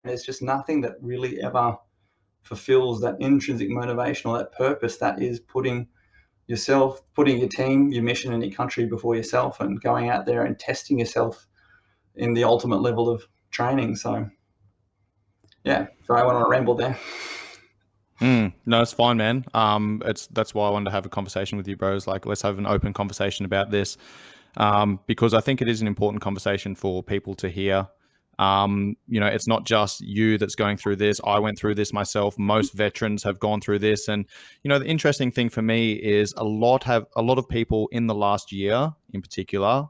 there's just nothing that really ever fulfills that intrinsic motivation or that purpose that is putting yourself, putting your team, your mission, and your country before yourself, and going out there and testing yourself in the ultimate level of training. So, yeah, sorry, I went on a ramble there. No, it's fine, man. That's why I wanted to have a conversation with you, bros. Like, let's have an open conversation about this, because I think it is an important conversation for people to hear. It's not just you that's going through this. I went through this myself. Most veterans have gone through this, and the interesting thing for me is a lot of people in the last year, in particular,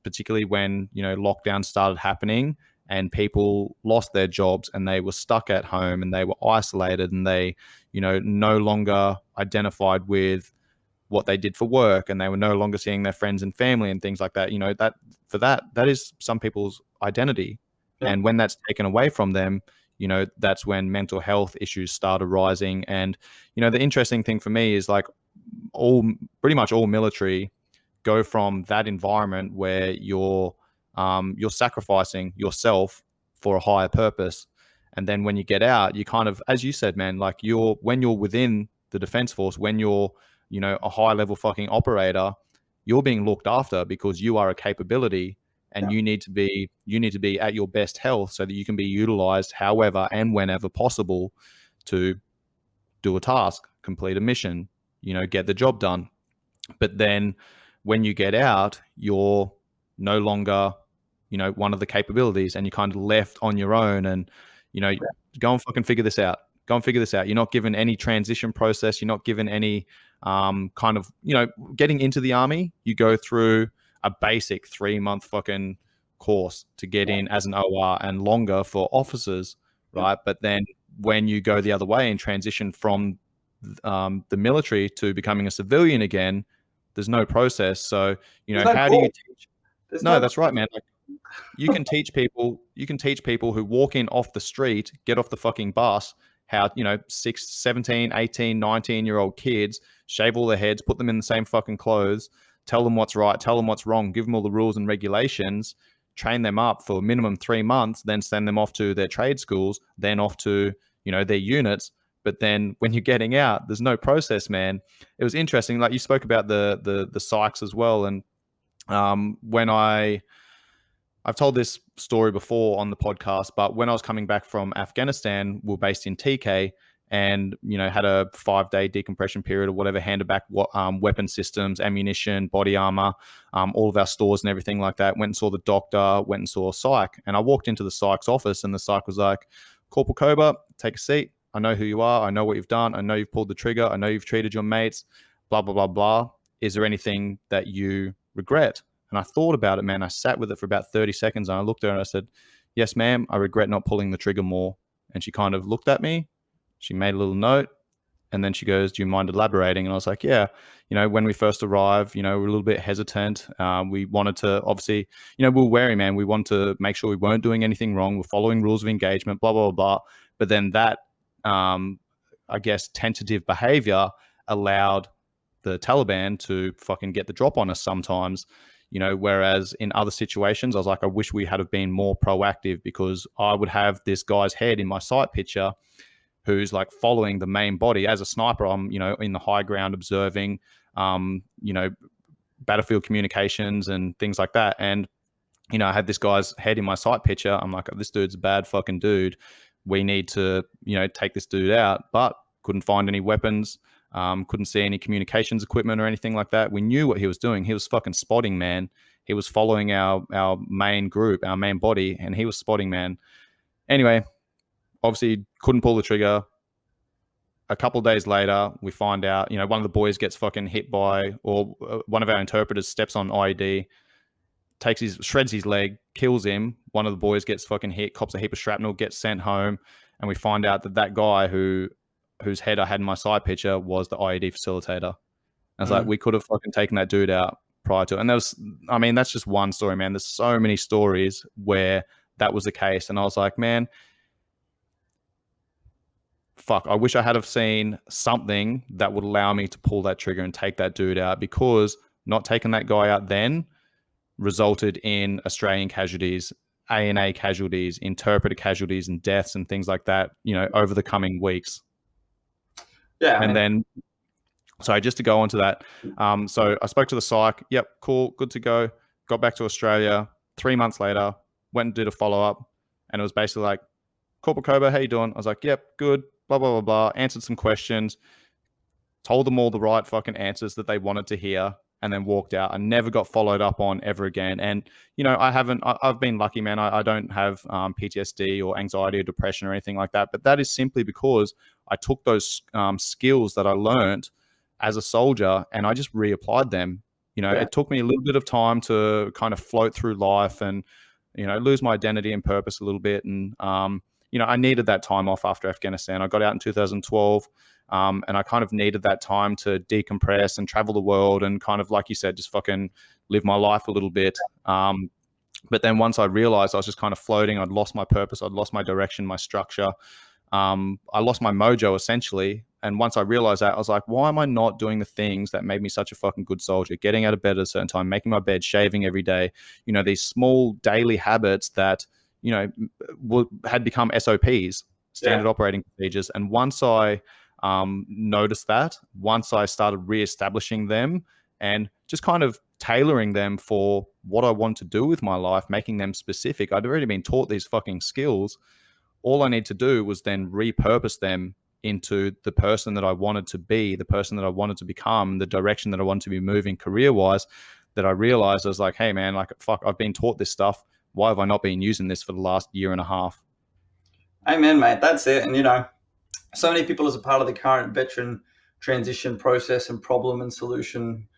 particularly when lockdown started happening and people lost their jobs and they were stuck at home and they were isolated and they, no longer identified with what they did for work and they were no longer seeing their friends and family and things like that. That is some people's identity. Yeah. And when that's taken away from them, that's when mental health issues start arising. And, the interesting thing for me is like pretty much all military go from that environment where you're sacrificing yourself for a higher purpose. And then when you get out, you kind of, as you said, man, like when you're within the defense force, when you're, a high level fucking operator, you're being looked after because you are a capability and you need to be at your best health so that you can be utilized however and whenever possible to do a task, complete a mission, get the job done. But then when you get out, you're no longer, one of the capabilities and you're kind of left on your own and, go and fucking figure this out. Go and figure this out. You're not given any transition process. You're not given any kind of, getting into the army. You go through a basic 3-month fucking course to get in as an OR and longer for officers, right? But then when you go the other way and transition from the military to becoming a civilian again, there's no process. So, how do you teach? No, that's right, man. Like, you can teach people who walk in off the street, get off the fucking bus, how, 6, 17, 18, 19-year-old kids shave all their heads, put them in the same fucking clothes, tell them what's right, tell them what's wrong, give them all the rules and regulations, train them up for minimum 3 months, then send them off to their trade schools, then off to, their units. But then when you're getting out, there's no process, man. It was interesting. Like you spoke about the psychs as well. And when I've told this story before on the podcast, but when I was coming back from Afghanistan, we were based in TK and, had a 5-day decompression period or whatever, handed back weapon systems, ammunition, body armor, all of our stores and everything like that. Went and saw the doctor, went and saw a psych. And I walked into the psych's office and the psych was like, Corporal Koba, take a seat. I know who you are. I know what you've done. I know you've pulled the trigger. I know you've treated your mates, blah, blah, blah, blah. Is there anything that you regret? And I thought about it, man. I sat with it for about 30 seconds and I looked at her and I said, yes, ma'am, I regret not pulling the trigger more. And she kind of looked at me. She made a little note. And then she goes, do you mind elaborating? And I was like, yeah, when we first arrived, we're a little bit hesitant. We wanted to, obviously, we were wary, man. We wanted to make sure we weren't doing anything wrong. We're following rules of engagement, blah, blah, blah. But then that, I guess, tentative behavior allowed the Taliban to fucking get the drop on us sometimes. Whereas in other situations, I was like, I wish we had have been more proactive because I would have this guy's head in my sight picture who's like following the main body. As a sniper, I'm, in the high ground observing, battlefield communications and things like that. And, I had this guy's head in my sight picture. I'm like, this dude's a bad fucking dude. We need to, take this dude out, but couldn't find any weapons. Couldn't see any communications equipment or anything like that. We knew what he was doing. He was fucking spotting, man. He was following our main group, our main body, and he was spotting, man. Anyway, obviously couldn't pull the trigger. A couple of days later, we find out, one of the boys gets fucking hit by, or one of our interpreters steps on IED, shreds his leg, kills him. One of the boys gets fucking hit, cops a heap of shrapnel, gets sent home, and we find out that guy whose head I had in my side picture was the IED facilitator. I was like, we could have fucking taken that dude out prior to it. And that's just one story, man. There's so many stories where that was the case. And I was like, man, fuck, I wish I had have seen something that would allow me to pull that trigger and take that dude out, because not taking that guy out then resulted in Australian casualties A&A casualties, interpreter casualties, and deaths and things like that, over the coming weeks. Yeah. And then, sorry, just to go on to that. So I spoke to the psych. Yep, cool, good to go. Got back to Australia. 3 months later, went and did a follow-up. And it was basically like, Corporal Koba, how you doing? I was like, yep, good, blah, blah, blah, blah. Answered some questions, told them all the right fucking answers that they wanted to hear, and then walked out. I never got followed up on ever again. And, I've been lucky, man. I don't have PTSD or anxiety or depression or anything like that. But that is simply because I took those skills that I learned as a soldier and I just reapplied them. It took me a little bit of time to kind of float through life and, lose my identity and purpose a little bit. And, I needed that time off after Afghanistan. I got out in 2012. And I kind of needed that time to decompress and travel the world and kind of, like you said, just fucking live my life a little bit. But then once I realized I was just kind of floating, I'd lost my purpose, I'd lost my direction, my structure. I lost my mojo essentially. And once I realized that, I was like, why am I not doing the things that made me such a fucking good soldier? Getting out of bed at a certain time, making my bed, shaving every day, these small daily habits that, had become SOPs, standard operating procedures. And once I noticed that, once I started reestablishing them and just kind of tailoring them for what I want to do with my life, making them specific. I'd already been taught these fucking skills. All I need to do was then repurpose them into the person that I wanted to be, the person that I wanted to become, the direction that I wanted to be moving career-wise, that I realized I was like, hey, man, like, fuck, I've been taught this stuff. Why have I not been using this for the last year and a half? Amen, mate. That's it. And, so many people as a part of the current veteran transition process and problem and solution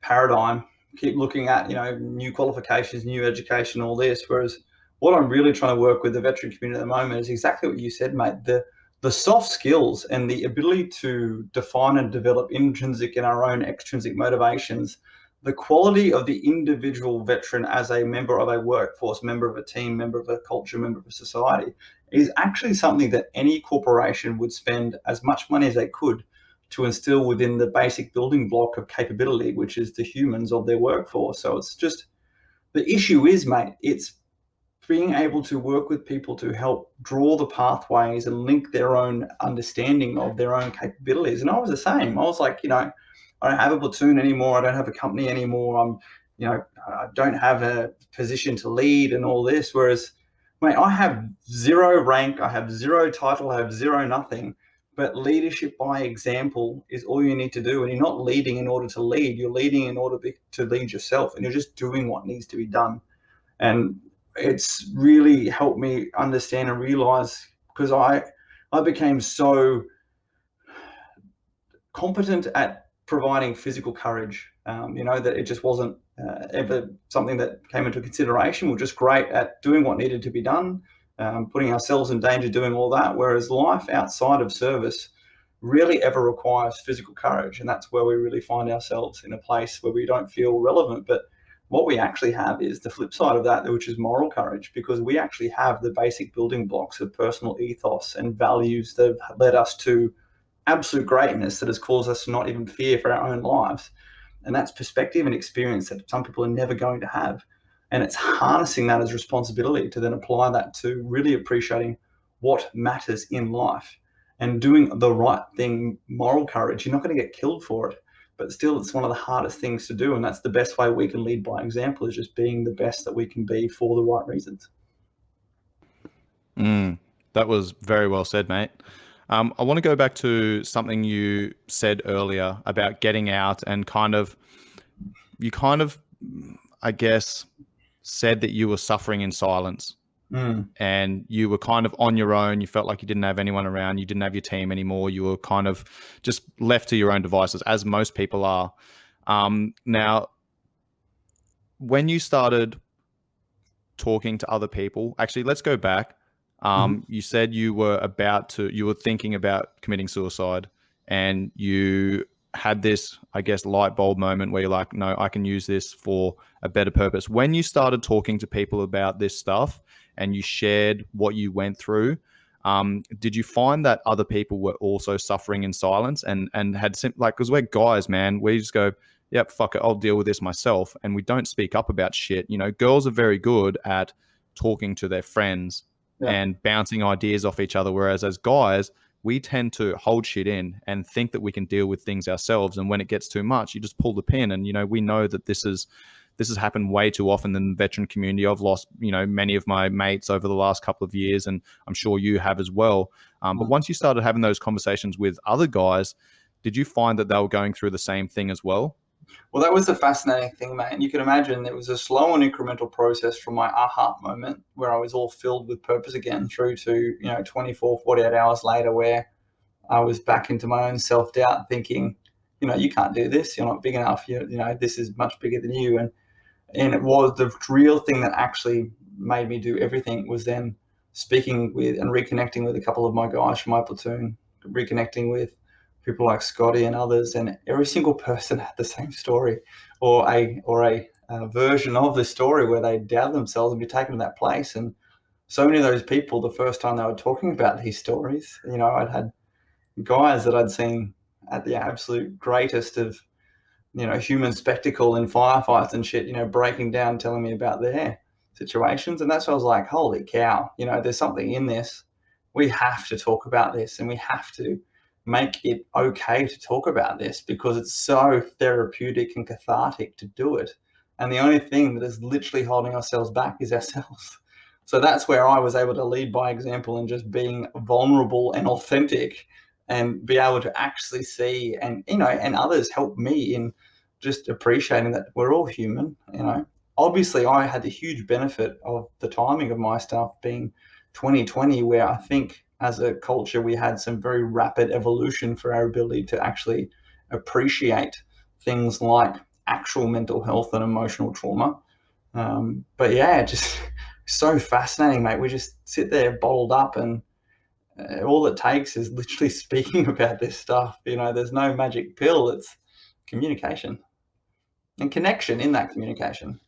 paradigm keep looking at, new qualifications, new education, all this. Whereas what I'm really trying to work with the veteran community at the moment is exactly what you said, mate. The soft skills and the ability to define and develop intrinsic and our own extrinsic motivations, the quality of the individual veteran as a member of a workforce, member of a team, member of a culture, member of a society, is actually something that any corporation would spend as much money as they could to instill within the basic building block of capability, which is the humans of their workforce. So it's just, the issue is, mate, it's being able to work with people to help draw the pathways and link their own understanding of their own capabilities. And I was the same. I was like, I don't have a platoon anymore. I don't have a company anymore. I don't have a position to lead and all this. Whereas, mate, I have zero rank. I have zero title. I have zero nothing. But leadership by example is all you need to do. And you're not leading in order to lead. You're leading in order to lead yourself. And you're just doing what needs to be done. And it's really helped me understand and realize, because I became so competent at providing physical courage, that it just wasn't ever something that came into consideration. We're just great at doing what needed to be done, putting ourselves in danger, doing all that. Whereas life outside of service rarely ever requires physical courage. And that's where we really find ourselves in a place where we don't feel relevant. But what we actually have is the flip side of that, which is moral courage, because we actually have the basic building blocks of personal ethos and values that have led us to absolute greatness, that has caused us to not even fear for our own lives. And that's perspective and experience that some people are never going to have. And it's harnessing that as responsibility to then apply that to really appreciating what matters in life and doing the right thing. Moral courage, you're not going to get killed for it, but still it's one of the hardest things to do. And that's the best way we can lead by example, is just being the best that we can be for the right reasons. That was very well said, mate. I want to go back to something you said earlier about getting out and you I guess, said that you were suffering in silence and you were kind of on your own. You felt like you didn't have anyone around. You didn't have your team anymore. You were kind of just left to your own devices, as most people are. Now, when you started talking to other people, actually, let's go back. You said you were thinking about committing suicide, and you had this, I guess, light bulb moment where you're like, no, I can use this for a better purpose. When you started talking to people about this stuff and you shared what you went through, did you find that other people were also suffering in silence and had because we're guys, man, we just go, yep, fuck it, I'll deal with this myself. And we don't speak up about shit. Girls are very good at talking to their friends Yeah. and bouncing ideas off each other. Whereas as guys, we tend to hold shit in and think that we can deal with things ourselves. And when it gets too much, you just pull the pin. And, we know that this has happened way too often in the veteran community. I've lost, many of my mates over the last couple of years, and I'm sure you have as well. But once you started having those conversations with other guys, did you find that they were going through the same thing as well? Well, that was the fascinating thing, mate. And you can imagine it was a slow and incremental process from my aha moment where I was all filled with purpose again through to, 24, 48 hours later where I was back into my own self-doubt thinking, you can't do this. You're not big enough. This is much bigger than you. And it was the real thing that actually made me do everything was then speaking with and reconnecting with a couple of my guys from my platoon, reconnecting with people like Scotty and others, and every single person had the same story or a version of the story where they doubt themselves and be taken to that place. And so many of those people, the first time they were talking about these stories, I'd had guys that I'd seen at the absolute greatest of human spectacle in firefights and shit, breaking down, telling me about their situations. And that's why I was like, holy cow, there's something in this. We have to talk about this, and we have to make it okay to talk about this because it's so therapeutic and cathartic to do it. And the only thing that is literally holding ourselves back is ourselves. So that's where I was able to lead by example and just being vulnerable and authentic and be able to actually see and others help me in just appreciating that we're all human. Obviously I had the huge benefit of the timing of my stuff being 2020, where I think as a culture we had some very rapid evolution for our ability to actually appreciate things like actual mental health and emotional trauma. But yeah, just so fascinating, mate. We just sit there bottled up, and all it takes is literally speaking about this stuff. There's no magic pill. It's communication and connection in that communication.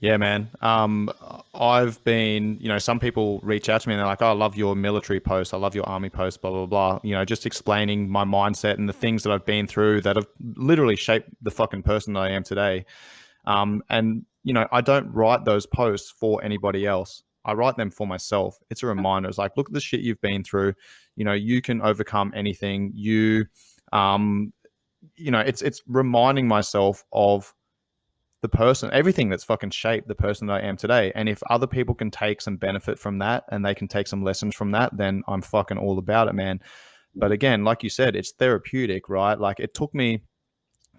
Yeah, man. I've been, some people reach out to me and they're like, oh, I love your military post. I love your army post, blah, blah, blah. Just explaining my mindset and the things that I've been through that have literally shaped the fucking person that I am today. And, I don't write those posts for anybody else. I write them for myself. It's a reminder. It's like, look at the shit you've been through. You can overcome anything. It's reminding myself of the person, everything that's fucking shaped the person that I am today. And if other people can take some benefit from that and they can take some lessons from that, then I'm fucking all about it, man. But again, like you said, it's therapeutic, right? Like it took me,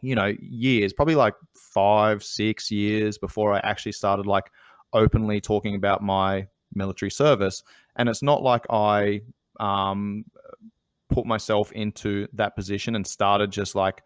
years, probably like 5, 6 years before I actually started like openly talking about my military service. And it's not like I put myself into that position and started just like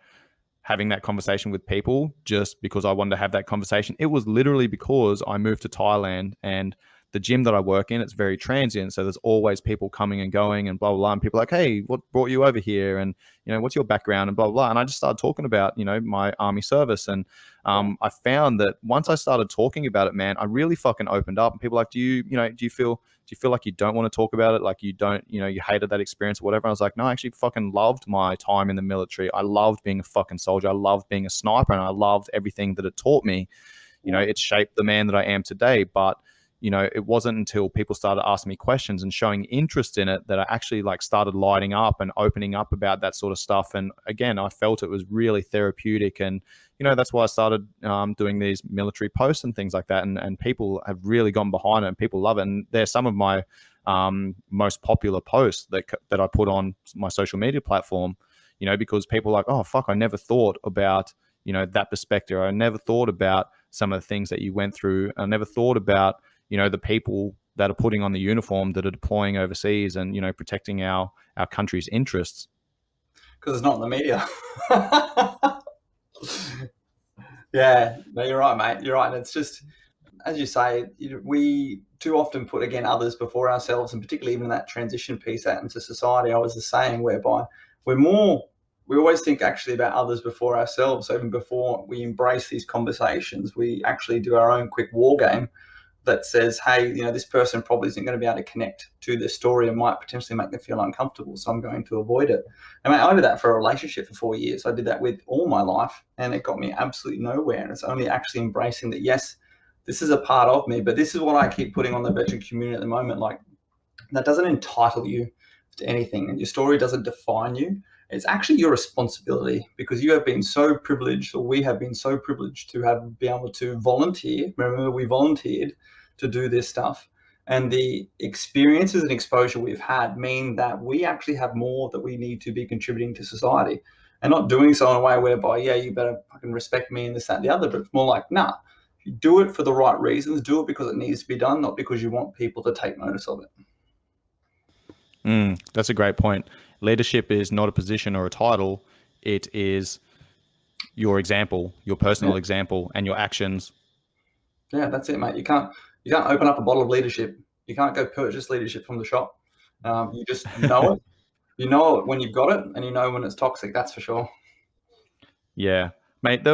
having that conversation with people just because I wanted to have that conversation. It was literally because I moved to Thailand, and the gym that I work in, it's very transient. So there's always people coming and going and blah, blah, blah. And people are like, hey, what brought you over here? And, what's your background and blah, blah, blah. And I just started talking about, my army service. And I found that once I started talking about it, man, I really fucking opened up. And people are like, do you feel like you don't want to talk about it? Like you don't, you hated that experience or whatever. I was like, no, I actually fucking loved my time in the military. I loved being a fucking soldier. I loved being a sniper, and I loved everything that it taught me. It shaped the man that I am today. But it wasn't until people started asking me questions and showing interest in it that I actually like started lighting up and opening up about that sort of stuff. And again, I felt it was really therapeutic. And, that's why I started doing these military posts and things like that. And people have really gone behind it, and people love it. And they're some of my most popular posts that I put on my social media platform, because people are like, oh, fuck, I never thought about, that perspective. I never thought about some of the things that you went through. I never thought about, the people that are putting on the uniform that are deploying overseas and, protecting our country's interests. Because it's not in the media. Yeah, no, you're right, mate. You're right. And it's just, as you say, we too often put, again, others before ourselves, and particularly even that transition piece out into society, I was the saying, whereby we always think actually about others before ourselves. So even before we embrace these conversations, we actually do our own quick war game that says, hey, this person probably isn't going to be able to connect to this story and might potentially make them feel uncomfortable, so I'm going to avoid it. And I did that for a relationship for 4 years. I did that with all my life, and it got me absolutely nowhere. And it's only actually embracing that, yes, this is a part of me, but this is what I keep putting on the veteran community at the moment. Like, that doesn't entitle you to anything, and your story doesn't define you. It's actually your responsibility, because you have been so privileged, or we have been so privileged to have been able to volunteer. Remember, we volunteered to do this stuff. And the experiences and exposure we've had mean that we actually have more that we need to be contributing to society, and not doing so in a way whereby, yeah, you better fucking respect me and this, that, and the other. But it's more like, nah, you do it for the right reasons. Do it because it needs to be done, not because you want people to take notice of it. That's a great point. Leadership is not a position or a title. It is your example, your personal example, and your actions. Yeah, that's it, mate. You can't open up a bottle of leadership. You can't go purchase leadership from the shop. You just know it. You know it when you've got it, and you know when it's toxic. That's for sure. Yeah, mate. That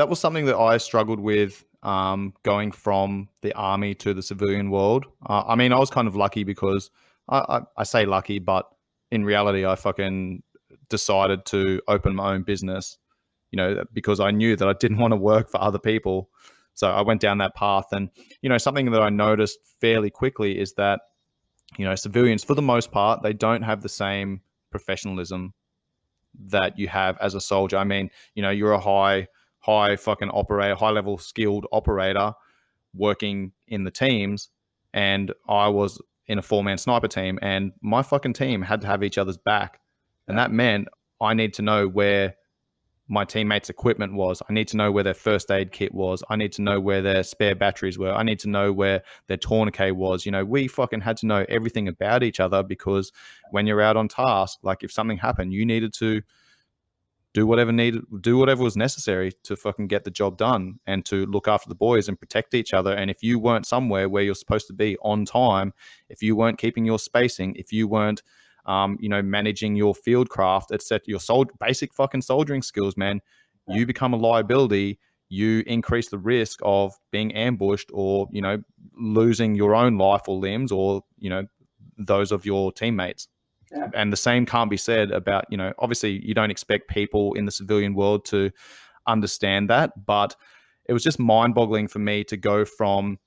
was something that I struggled with, going from the army to the civilian world. I mean, I was kind of lucky because I say lucky, but in reality, I fucking decided to open my own business, because I knew that I didn't want to work for other people. So I went down that path. And, something that I noticed fairly quickly is that, civilians, for the most part, they don't have the same professionalism that you have as a soldier. I mean, you're a high fucking operator, high level skilled operator working in the teams, and I was in a 4-man sniper team, and my fucking team had to have each other's back. And that meant I need to know where my teammates' equipment was. I need to know where their first aid kit was. I need to know where their spare batteries were. I need to know where their tourniquet was. We fucking had to know everything about each other, because when you're out on task, like if something happened, you needed to do whatever was necessary to fucking get the job done and to look after the boys and protect each other. And if you weren't somewhere where you're supposed to be on time, if you weren't keeping your spacing, if you weren't managing your field craft, etc., your basic fucking soldiering skills, man, you become a liability. You increase the risk of being ambushed, or losing your own life or limbs, or those of your teammates. Yeah. And the same can't be said about, obviously you don't expect people in the civilian world to understand that, but it was just mind-boggling for me to go from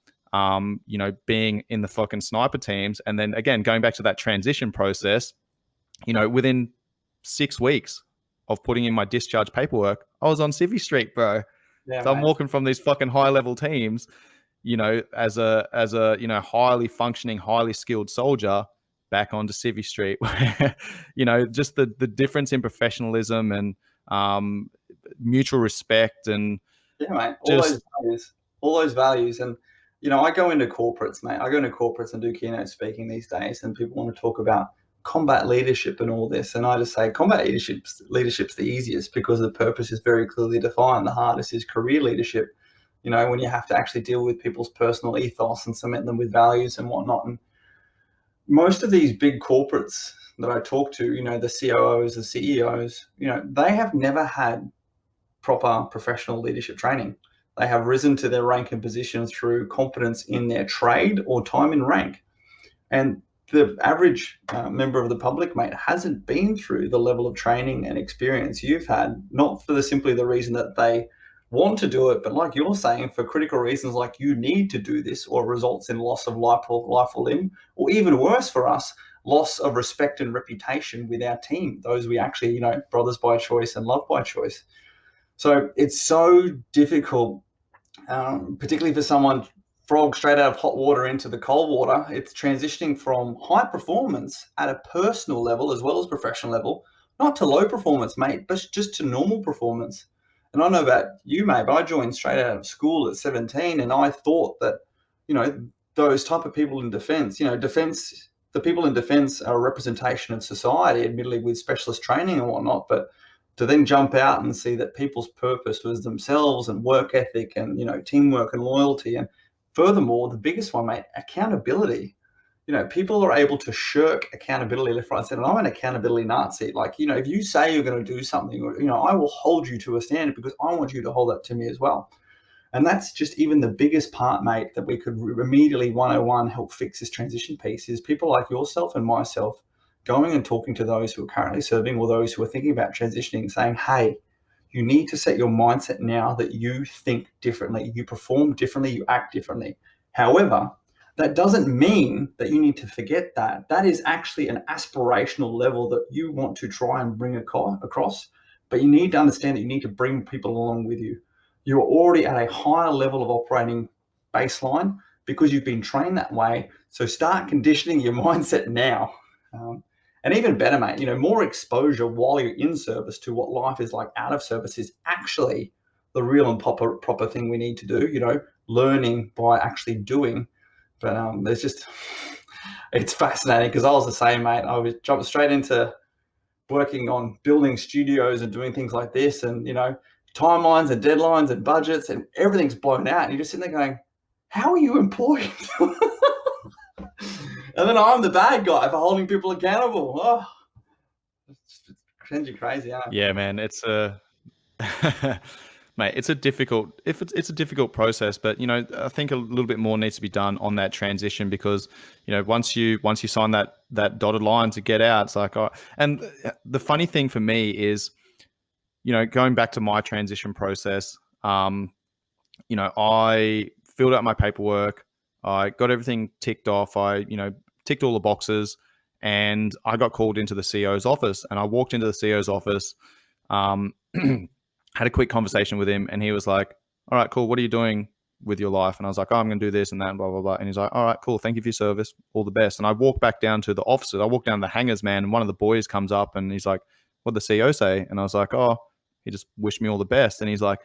being in the fucking sniper teams, and then again going back to that transition process. Within 6 weeks of putting in my discharge paperwork, I was on Civvy Street, bro. Yeah, so mate. I'm walking from these fucking high-level teams, as a highly functioning, highly skilled soldier, back onto Civvy Street. Just the difference in professionalism and mutual respect, and yeah, mate. just All those values. And I go into corporates, mate. I go into corporates and do keynote speaking these days, and people want to talk about combat leadership and all this, and I just say combat leadership's the easiest, because the purpose is very clearly defined. The hardest is career leadership. When you have to actually deal with people's personal ethos and cement them with values and whatnot. And most of these big corporates that I talk to, the COOs, the CEOs, they have never had proper professional leadership training. They have risen to their rank and position through competence in their trade or time in rank. And the average member of the public, mate, hasn't been through the level of training and experience you've had, not for simply the reason that they want to do it, but like you're saying, for critical reasons like you need to do this, or results in loss of life or limb, or even worse for us, loss of respect and reputation with our team, those we actually, brothers by choice and love by choice. So it's so difficult, particularly for someone frog straight out of hot water into the cold water. It's transitioning from high performance at a personal level as well as professional level, not to low performance, mate, but just to normal performance. And I know about you, mate, but I joined straight out of school at 17, and I thought that, those type of people in defense, the people in defense are a representation of society, admittedly with specialist training and whatnot, but to then jump out and see that people's purpose was themselves and work ethic and, teamwork and loyalty. And furthermore, the biggest one, mate, accountability. People are able to shirk accountability left, right, center. And I'm an accountability Nazi. Like, if you say you're going to do something, I will hold you to a standard, because I want you to hold that to me as well. And that's just even the biggest part, mate, that we could immediately 101 help fix this transition piece, is people like yourself and myself going and talking to those who are currently serving, or those who are thinking about transitioning, saying, hey, You need to set your mindset now that you think differently, you perform differently, you act differently. However, that doesn't mean that you need to forget that. That is actually an aspirational level that you want to try and bring across, but you need to understand that you need to bring people along with you. You're already at a higher level of operating baseline because you've been trained that way. So start conditioning your mindset now. And even better, mate, more exposure while you're in service to what life is like out of service is actually the real and proper thing we need to do, learning by actually doing. But there's just, it's fascinating because I was the same, mate. I was jumping straight into working on building studios and doing things like this, and timelines and deadlines and budgets and everything's blown out. And you're just sitting there going, how are you employed? And then I'm the bad guy for holding people accountable. Oh, it's sends you crazy, huh? Yeah, man, it's a mate, it's a difficult process, but I think a little bit more needs to be done on that transition because once you sign that dotted line to get out, it's like, oh, and the funny thing for me is going back to my transition process, I filled out my paperwork, I got everything ticked off, I ticked all the boxes, and I got called into the CEO's office, and I walked into the CEO's office, had a quick conversation with him, and he was like, all right, cool, what are you doing with your life? And I was like, oh, I'm going to do this and that and blah, blah, blah. And he's like, all right, cool, thank you for your service, all the best. And I walked back down to the offices. I walked down the hangars, man, and one of the boys comes up and he's like, what'd the CEO say? And I was like, oh, he just wished me all the best. And he's like,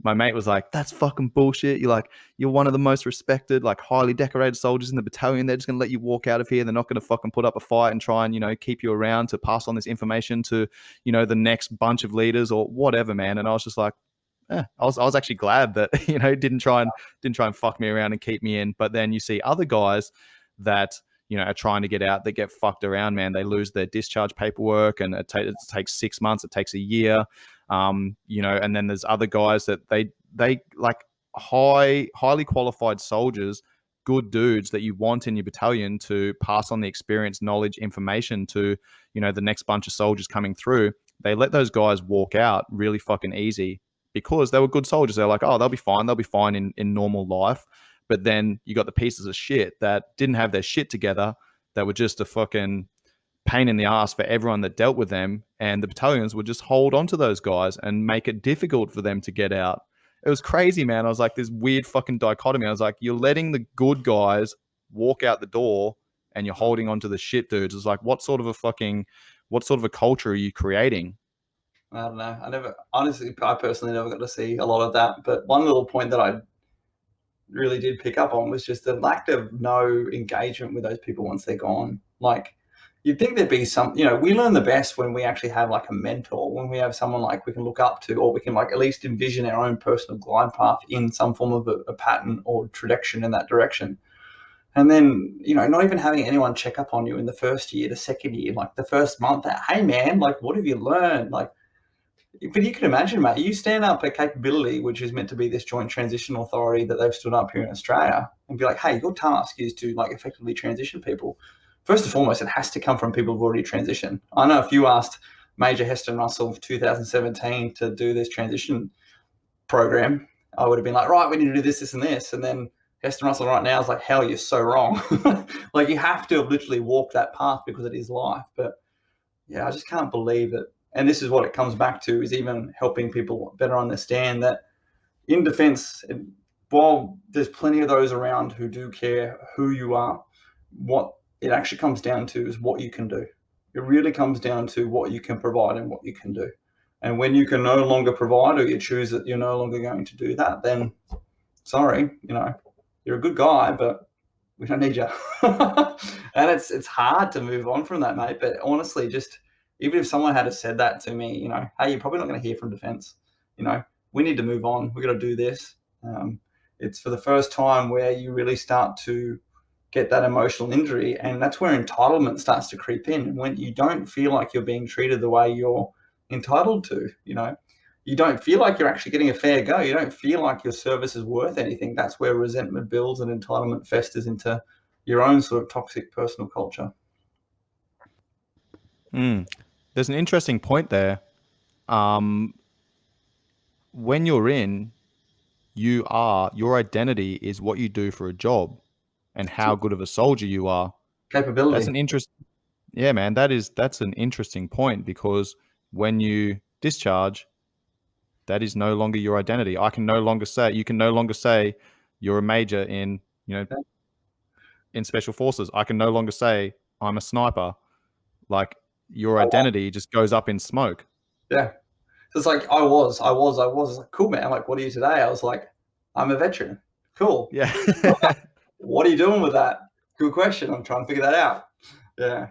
my mate was like, that's fucking bullshit. You're one of the most respected, like highly decorated soldiers in the battalion. They're just going to let you walk out of here. They're not going to fucking put up a fight and try and, keep you around to pass on this information to, the next bunch of leaders or whatever, man. And I was just like, I was actually glad that, didn't try and fuck me around and keep me in. But then you see other guys that, are trying to get out, that get fucked around, man. They lose their discharge paperwork and it takes 6 months, it takes a year. And then there's other guys that they like highly qualified soldiers, good dudes that you want in your battalion to pass on the experience, knowledge, information to, the next bunch of soldiers coming through. They let those guys walk out really fucking easy because they were good soldiers. They're like, oh, they'll be fine in normal life. But then you got the pieces of shit that didn't have their shit together, that were just a fucking pain in the ass for everyone that dealt with them, and the battalions would just hold on to those guys and make it difficult for them to get out. It was crazy, man. I was like, this weird fucking dichotomy. I was like, you're letting the good guys walk out the door and you're holding on to the shit dudes. It's like, what sort of a culture are you creating? I don't know. I personally never got to see a lot of that. But one little point that I really did pick up on was just the lack of no engagement with those people once they're gone. Like, you'd think there'd be some, we learn the best when we actually have like a mentor, when we have someone like we can look up to, or we can like at least envision our own personal glide path in some form of a pattern or trajectory in that direction. And then, not even having anyone check up on you in the first year, the second year, like the first month, hey man, like what have you learned? Like, but you can imagine, mate, you stand up a capability which is meant to be this joint transition authority that they've stood up here in Australia and be like, hey, your task is to like effectively transition people. First and foremost, it has to come from people who've already transitioned. I know if you asked Major Heston Russell of 2017 to do this transition program, I would have been like, right, we need to do this, this, and this. And then Heston Russell right now is like, hell, you're so wrong. Like, you have to have literally walked that path because it is life. But yeah, I just can't believe it. And this is what it comes back to, is even helping people better understand that in defense, while there's plenty of those around who do care who you are, what it actually comes down to is what you can do. It really comes down to what you can provide and what you can do. And when you can no longer provide, or you choose that you're no longer going to do that, then sorry, you're a good guy, but we don't need you. And it's hard to move on from that, mate. But honestly, just even if someone had said that to me, hey, you're probably not going to hear from defense. We need to move on. We got to do this. It's for the first time where you really start to get that emotional injury, and that's where entitlement starts to creep in. When you don't feel like you're being treated the way you're entitled to, you don't feel like you're actually getting a fair go. You don't feel like your service is worth anything. That's where resentment builds and entitlement festers into your own sort of toxic personal culture. There's an interesting point there. when you're in, your identity is what you do for a job and how good of a soldier you are. That's Capability. an interest. Yeah, man, that's an interesting point, because when you discharge, that is no longer your identity. You can no longer say you're a major in, Yeah. in special forces. I can no longer say I'm a sniper. Like, your I was. identity just goes up in smoke. Yeah. So it's like I was like, cool, man. I'm like, what are you today? I was like, I'm a veteran. Cool. Yeah. What are you doing with that? Good question. I'm trying to figure that out. Yeah.